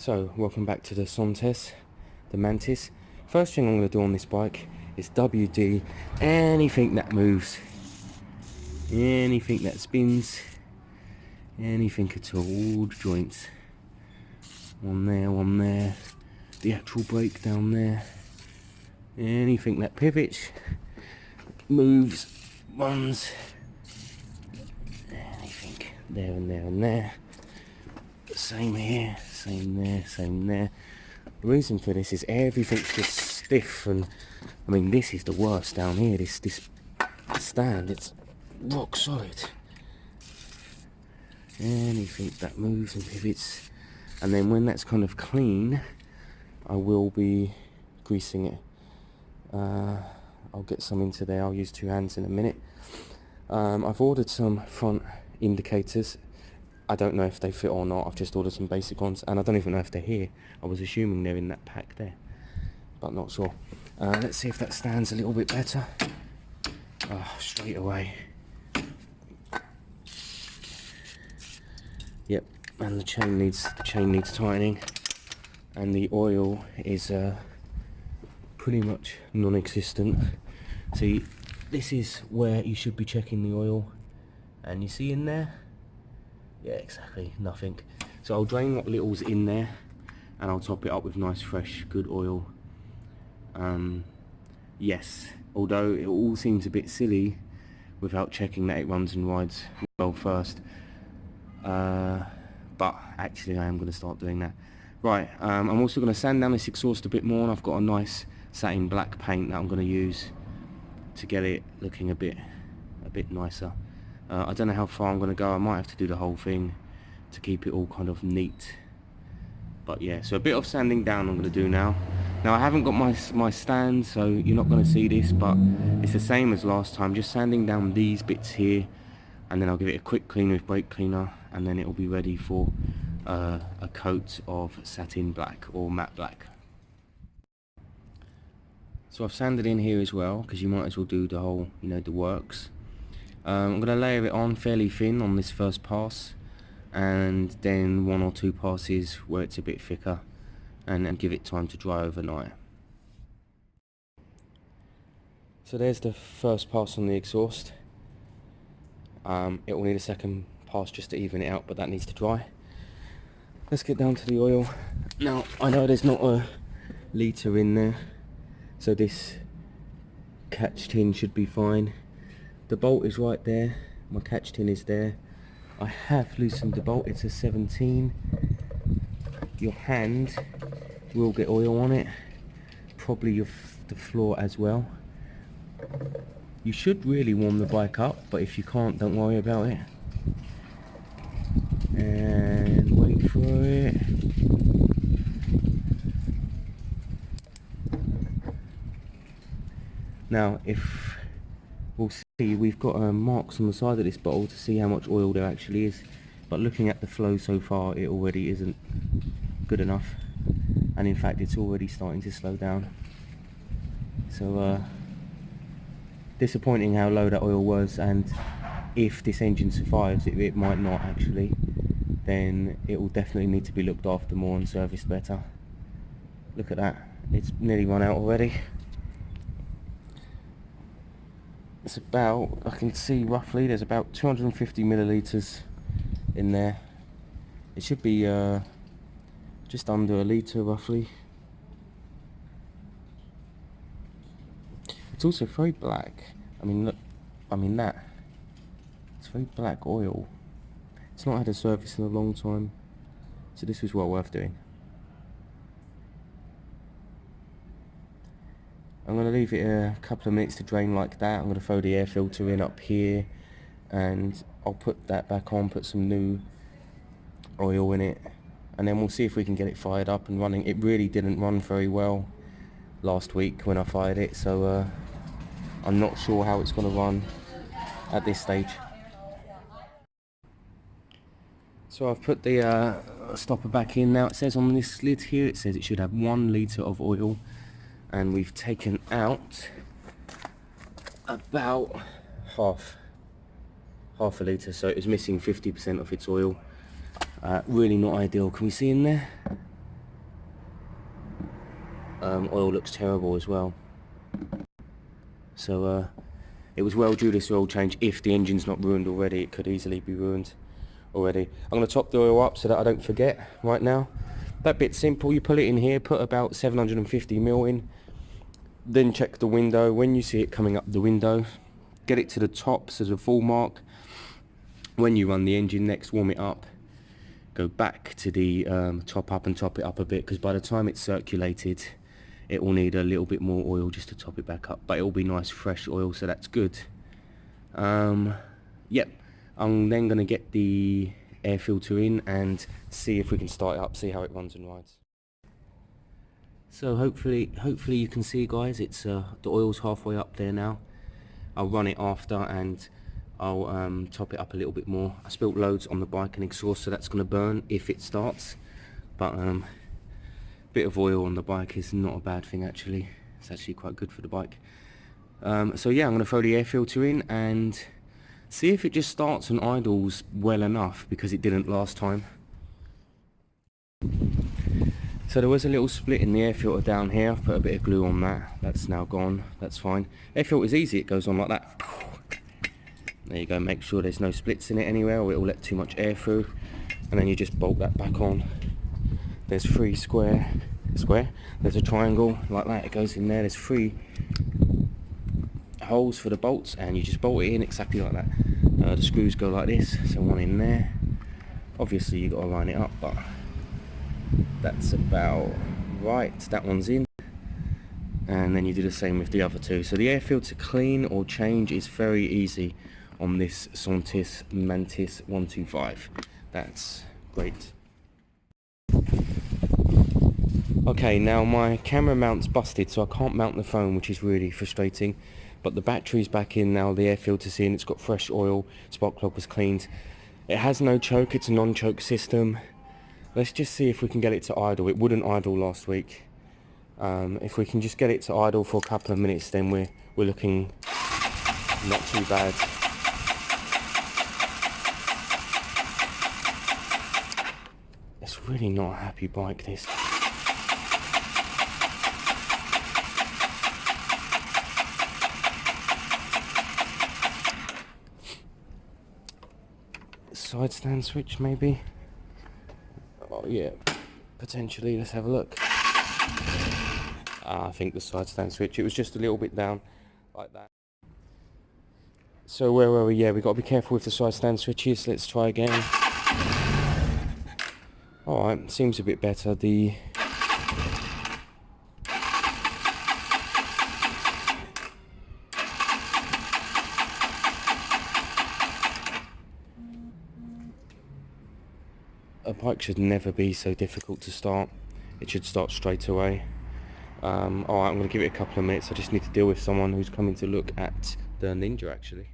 So, welcome back to the Zontes, the mantis. First thing I'm going to do on this bike is WD anything that moves, anything that spins, anything at all the joints. One there, the actual brake down there. Anything that pivots, moves, runs, anything there and there and there. Same here, same there, same there. The reason for this is everything's just stiff, and I mean this is the worst down here. This stand, it's rock solid. Anything that moves and pivots, and then when that's kind of clean, I will be greasing it. I'll get some into there. I'll use two hands in a minute. I've ordered some front indicators. I don't know if they fit or not. I've just ordered some basic ones, and I don't even know if they're here. I was assuming they're in that pack there, but not sure. Let's see if that stands a little bit better. Straight away. Yep, and the chain needs tightening, and the oil is pretty much non-existent. See, this is where you should be checking the oil, and you see in there. Yeah, exactly, nothing. So I'll drain what little's in there, and I'll top it up with nice, fresh, good oil. Yes, although it all seems a bit silly without checking that it runs and rides well first. But actually I am going to start doing that. Right, I'm also going to sand down this exhaust a bit more, and I've got a nice satin black paint that I'm going to use to get it looking a bit nicer. I don't know how far I'm going to go. I might have to do the whole thing to keep it all kind of neat. But yeah, so a bit of sanding down I'm going to do now. Now I haven't got my stand, so you're not going to see this, but it's the same as last time. Just sanding down these bits here, and then I'll give it a quick clean with brake cleaner, and then it will be ready for a coat of satin black or matte black. So I've sanded in here as well, because you might as well do the whole, the works. I'm going to layer it on fairly thin on this first pass, and then one or two passes where it's a bit thicker, and then give it time to dry overnight. So there's the first pass on the exhaust. It will need a second pass just to even it out, but that needs to dry. Let's get down to the oil. Now I know there's not a litre in there, so this catch tin should be fine. The bolt is right there, my catch tin is there. I have loosened the bolt, it's a 17. Your hand will get oil on it, probably the floor as well. You should really warm the bike up, but if you can't, don't worry about it. And wait for it. Now, if we'll see, we've got marks on the side of this bottle to see how much oil there actually is, but looking at the flow so far, it already isn't good enough, and in fact it's already starting to slow down. So disappointing how low that oil was, and if this engine survives, it might not actually, then it will definitely need to be looked after more and serviced better. Look at that, it's nearly run out already. It's about, I can see roughly, there's about 250 millilitres in there. It should be just under a litre roughly. It's also very black. I mean, look, that. It's very black oil. It's not had a service in a long time, so this was well worth doing. I'm going to leave it a couple of minutes to drain like that. I'm going to throw the air filter in up here, and I'll put that back on, put some new oil in it, and then we'll see if we can get it fired up and running. It really didn't run very well last week when I fired it, so I'm not sure how it's going to run at this stage. So I've put the stopper back in now. It says on this lid here, it says it should have 1 litre of oil, and we've taken out about half a litre, so it was missing 50% of its oil. Really not ideal. Can we see in there? oil looks terrible as well. So it was well due this oil change. If the engine's not ruined already, it could easily be ruined already. I'm going to top the oil up so that I don't forget right now. That bit's simple. You pull it in here, put about 750 ml in, then check the window. When you see it coming up the window, get it to the top so there's a full mark. When you run the engine next, warm it up, go back to the top up and top it up a bit, because by the time it's circulated it will need a little bit more oil just to top it back up, but it will be nice fresh oil, so that's good. Yep, I'm then going to get the air filter in and see if we can start it up, see how it runs and rides. So hopefully you can see, guys, it's the oil's halfway up there now. I'll run it after and I'll top it up a little bit more. I spilt loads on the bike and exhaust, so that's going to burn if it starts, but bit of oil on the bike is not a bad thing actually. It's actually quite good for the bike. So yeah, I'm going to throw the air filter in and see if it just starts and idles well enough, because it didn't last time. So there was a little split in the air filter down here. I've put a bit of glue on that. That's now gone. That's fine. Air filter's easy. It goes on like that. There you go. Make sure there's no splits in it anywhere, or it will let too much air through. And then you just bolt that back on. There's three square. There's a triangle like that. It goes in there. There's three holes for the bolts, and you just bolt it in exactly like that. The screws go like this. So one in there. Obviously you got to line it up, but that's about right. That one's in, and then you do the same with the other two. So the air filter clean or change is very easy on this Zontes Mantis 125. That's great. Okay, now my camera mount's busted, so I can't mount the phone, which is really frustrating, but the battery's back in now, the air filter's in, it's got fresh oil, spark plug was cleaned. It has no choke, it's a non-choke system. Let's just see if we can get it to idle. It wouldn't idle last week. If we can just get it to idle for a couple of minutes, then we're looking not too bad. It's really not a happy bike, this. Side stand switch maybe? Oh yeah, potentially. Let's have a look. I think the side stand switch, it was just a little bit down like that. So where were we? Yeah, we've got to be careful with the side stand switches. Let's try again. Alright, seems a bit better. The a bike should never be so difficult to start. It should start straight away. Alright, I'm going to give it a couple of minutes. I just need to deal with someone who's coming to look at the Ninja actually.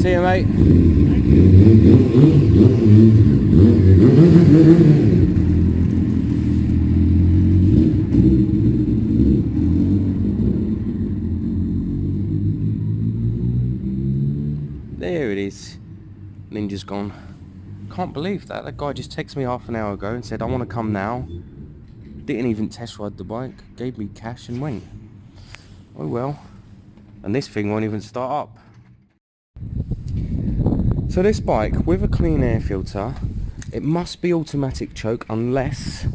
See you, mate. There it is. Ninja's gone. Can't believe that. That guy just texted me half an hour ago and said, I want to come now. Didn't even test ride the bike. Gave me cash and went. Oh well. And this thing won't even start up. So this bike, with a clean air filter, it must be automatic choke unless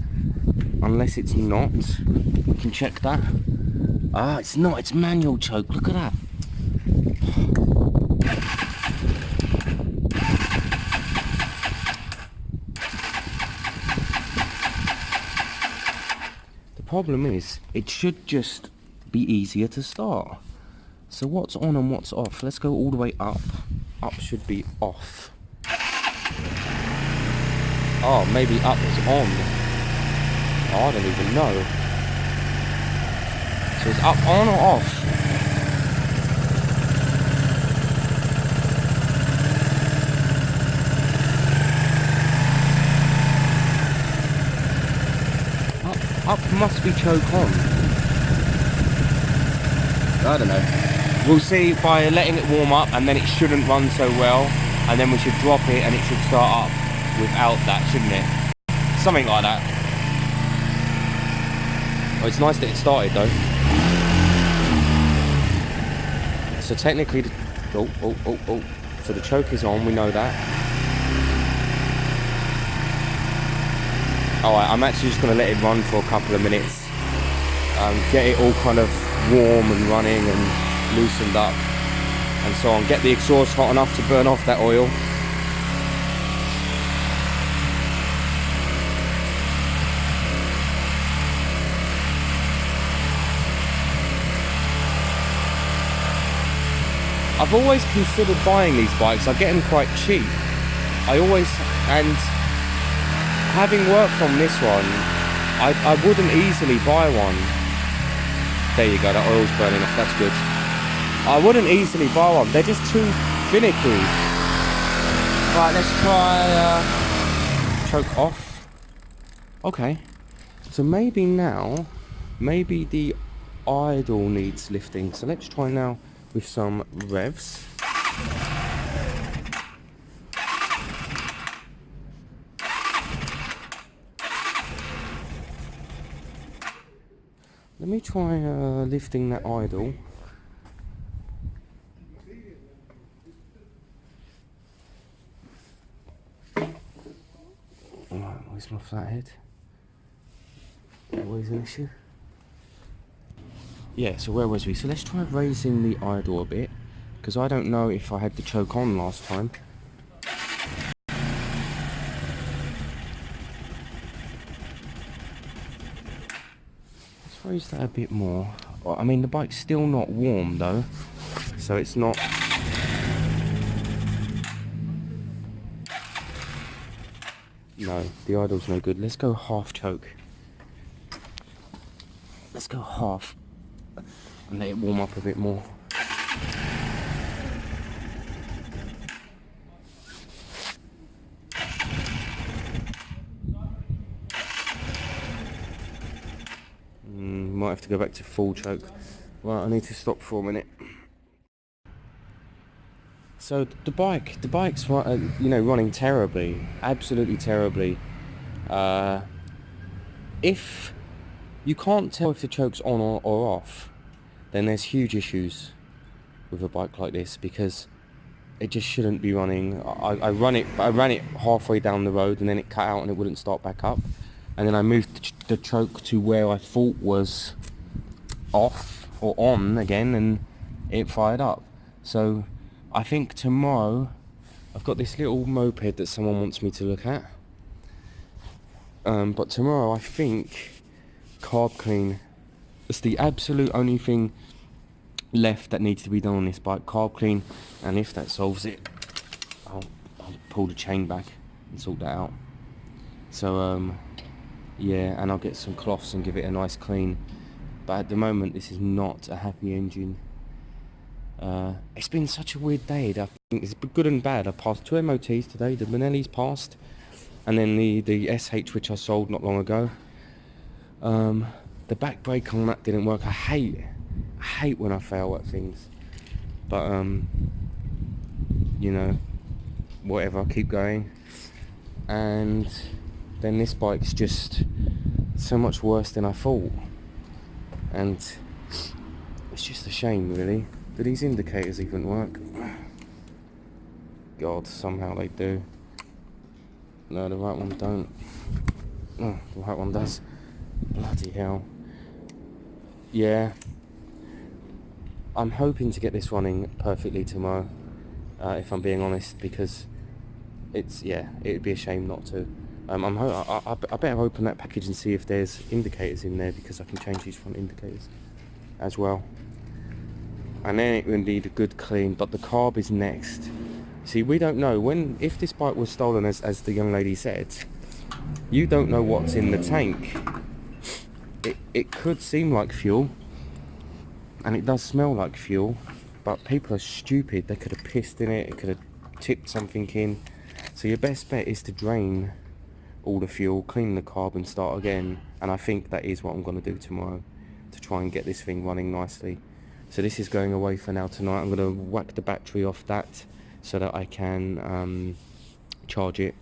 it's not. We can check that. Ah, it's not. It's manual choke. Look at that. The problem is, it should just be easier to start. So what's on and what's off? Let's go all the way up. Up should be off. Oh, maybe up is on. Oh, I don't even know. So it's up, on or off? Up must be choke on. I don't know. We'll see by letting it warm up, and then it shouldn't run so well, and then we should drop it and it should start up without that, shouldn't it? Something like that. Oh, it's nice that it started though. So technically, so the choke is on, we know that. Alright, I'm actually just going to let it run for a couple of minutes. Get it all kind of warm and running and loosened up and so on. Get the exhaust hot enough to burn off that oil. I've always considered buying these bikes. I get them quite cheap. And having worked on this one, I wouldn't easily buy one. There you go, that oil's burning off, that's good. I wouldn't easily buy one, they're just too finicky. Right, let's try choke off. Okay, so maybe the idle needs lifting. So let's try now with some revs. Let me try lifting that idle. Alright, where's my flathead? Always an issue. Yeah, so where was we? So let's try raising the idle a bit, because I don't know if I had the choke on last time. Let's raise that a bit more. I mean, the bike's still not warm though, so it's not... No, the idle's no good. Let's go half choke. Let's go half and let it warm up a bit more. Might have to go back to full choke. Right, I need to stop for a minute. So the bike's running terribly, absolutely terribly. If you can't tell if the choke's on or off, then there's huge issues with a bike like this, because it just shouldn't be running. I ran it halfway down the road and then it cut out and it wouldn't start back up, and then I moved the choke to where I thought was off or on again, and it fired up. So I think tomorrow I've got this little moped that someone wants me to look at, but tomorrow I think carb clean. It's the absolute only thing left that needs to be done on this bike, carb clean, and if that solves it, I'll pull the chain back and sort that out. So yeah, and I'll get some cloths and give it a nice clean. But at the moment, this is not a happy engine. It's been such a weird day. I think it's good and bad. I passed 2 MOTs today. The Benelli's passed, and then the SH, which I sold not long ago. The back brake on that didn't work. I hate when I fail at things. But you know, whatever. I'll keep going. And then this bike's just so much worse than I thought. And it's just a shame, really. Do these indicators even work? God, somehow they do. No, the right one don't. Oh, the right one does. Bloody hell. Yeah. I'm hoping to get this running perfectly tomorrow, if I'm being honest, because it'd be a shame not to. I better open that package and see if there's indicators in there, because I can change these front indicators as well. And then it will need a good clean, but the carb is next. See, we don't know if this bike was stolen, as the young lady said. You don't know what's in the tank. It could seem like fuel, and it does smell like fuel, but people are stupid. They could have pissed in it, could have tipped something in. So your best bet is to drain all the fuel, clean the carb and start again. And I think that is what I'm going to do tomorrow, to try and get this thing running nicely. So this is going away for now tonight. I'm going to whack the battery off that so that I can charge it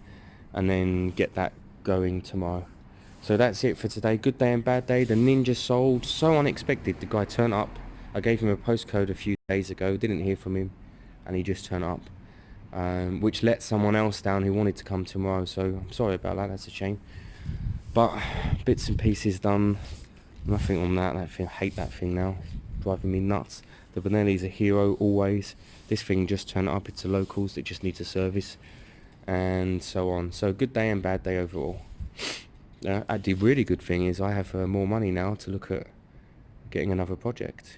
and then get that going tomorrow. So that's it for today. Good day and bad day. The Ninja sold so unexpected. The guy turned up. I gave him a postcode a few days ago, didn't hear from him, and he just turned up, which let someone else down who wanted to come tomorrow. So I'm sorry about that, that's a shame. But bits and pieces done. Nothing on that thing. I hate that thing now, it's driving me nuts. The Benelli's a hero always. This thing just turned up. It's a locals that just needs a service, and so on. So good day and bad day overall. The really good thing is I have more money now to look at getting another project.